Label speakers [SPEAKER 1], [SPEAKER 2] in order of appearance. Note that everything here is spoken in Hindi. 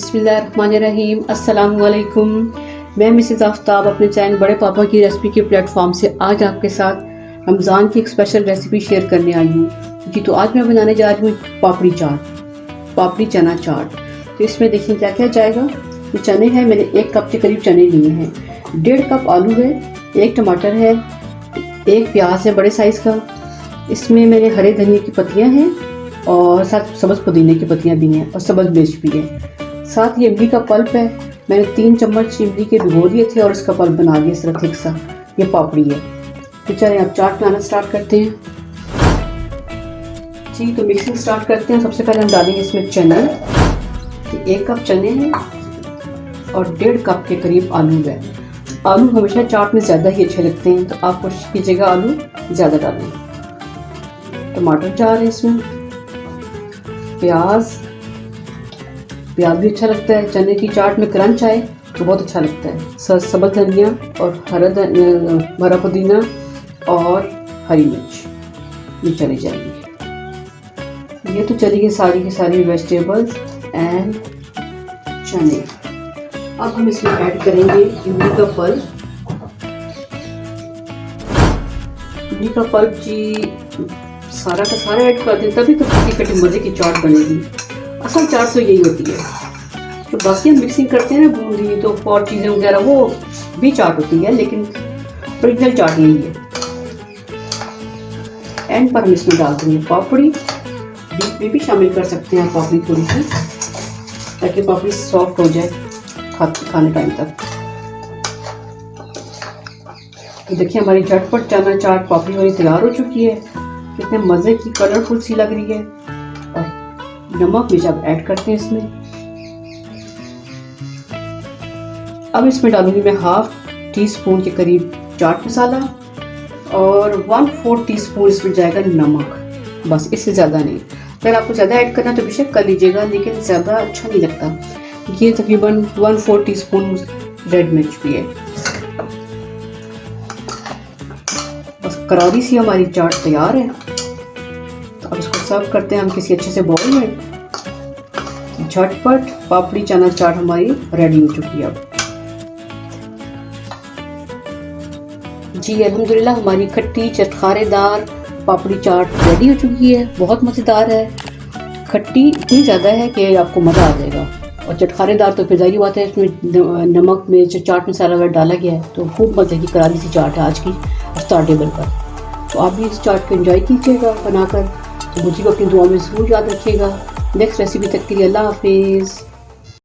[SPEAKER 1] बिस्मिल्लाहिर्रहमानिर्रहीम। अस्सलाम वालेकुम। मैं मिसेस आफ्ताब अपने चैनल बड़े पापा की रेसिपी के प्लेटफॉर्म से आज आपके साथ रमज़ान की एक स्पेशल रेसिपी शेयर करने आई हूँ जी। तो आज मैं बनाने जा रही हूँ पापड़ी चाट, पापड़ी चना चाट। तो इसमें देखिए क्या क्या जाएगा। ये चने हैं, मैंने 1 कप के करीब चने लिए हैं, 1.5 कप आलू है, 1 टमाटर है, 1 प्याज है बड़े साइज़ का। इसमें मेरे हरे धनिया की पत्तियाँ हैं और साथ सब्ज़ पुदीने की पत्तियाँ भी हैं और सब्ज़ मिर्च भी है। साथ ये इमली का पल्प है, मैंने 3 चम्मच इमली के भिगो दिए थे और इसका पल्प बना दिया इस तरह थिक सा। ये पापड़ी है। तो चलिए अब चाट बनाना स्टार्ट करते हैं जी। तो मिक्सिंग स्टार्ट करते हैं। सबसे पहले हम डालेंगे इसमें चने। तो 1 कप चने हैं और 1.5 कप के करीब आलू है। आलू हमेशा चाट में ज़्यादा ही अच्छे लगते हैं, तो आप कोशिश कीजिएगा आलू ज़्यादा डालें। टमाटर 4 है इसमें, प्याज भी अच्छा लगता है। चने की चाट में क्रंच आए तो बहुत अच्छा लगता है। सब्ज़ धनिया और हरा पुदीना और हरी मिर्च ये चली जाएगी। ये तो चली गई सारी की सारी वेजिटेबल्स एंड चने। अब हम इसमें ऐड करेंगे इमली का पल्प। इमली का पल्प जी सारा का सारा ऐड कर दें, तभी तो खट्टी खट्टी मज़े की चाट बनेगी। असल चाट तो यही होती है। तो बाकी हम मिक्सिंग करते हैं ना बूंदी तो और चीज़ें वगैरह, वो भी चाट होती है, लेकिन ओरिजिनल चाट यही है। एंड पर हम इसमें डाल देंगे पापड़ी। बीच में भी शामिल कर सकते हैं पापड़ी थोड़ी सी, ताकि पापड़ी सॉफ्ट हो जाए खाने टाइम तक। तो देखिए हमारी झटपट चना चाट पापड़ी वाली तैयार हो चुकी है। कितने मज़े की कलरफुल सी लग रही है। और नमक भी जब ऐड करते हैं इसमें। अब इसमें डालूंगी मैं 1/2 टीस्पून के करीब चाट मसाला और 1/4 टीस्पून इसमें जाएगा नमक। बस, इससे ज़्यादा नहीं। अगर आपको ज़्यादा ऐड करना तो बेशक कर लीजिएगा, लेकिन ज़्यादा अच्छा नहीं लगता। ये तकरीबन 1/4 टीस्पून रेड मिर्च भी है। बस करारी सी हमारी चाट तैयार है। तो अब इसको सर्व करते हैं हम किसी अच्छे से बाउल में। झटपट पापड़ी चना चाट हमारी रेडी हो चुकी है। अब जी अल्हम्दुलिल्लाह हमारी खट्टी चटखारेदार पापड़ी चाट रेडी हो चुकी है। बहुत मज़ेदार है। खट्टी इतनी ज़्यादा है कि आपको मज़ा आ जाएगा, और चटखारेदार तो फिर ज़ाहिर बात है, इसमें नमक मिर्च चाट मसाला वगैरह डाला गया है, तो खूब मज़े की करारी सी चाट है आज की इफ्तार टेबल पर। तो आप भी इस चाट को एंजॉय कीजिएगा बनाकर। तो मुझे को अपनी दुआ में ज़रूर याद रखिएगा। नेक्स्ट रेसिपी तक के लिए अल्लाह हाफिज़।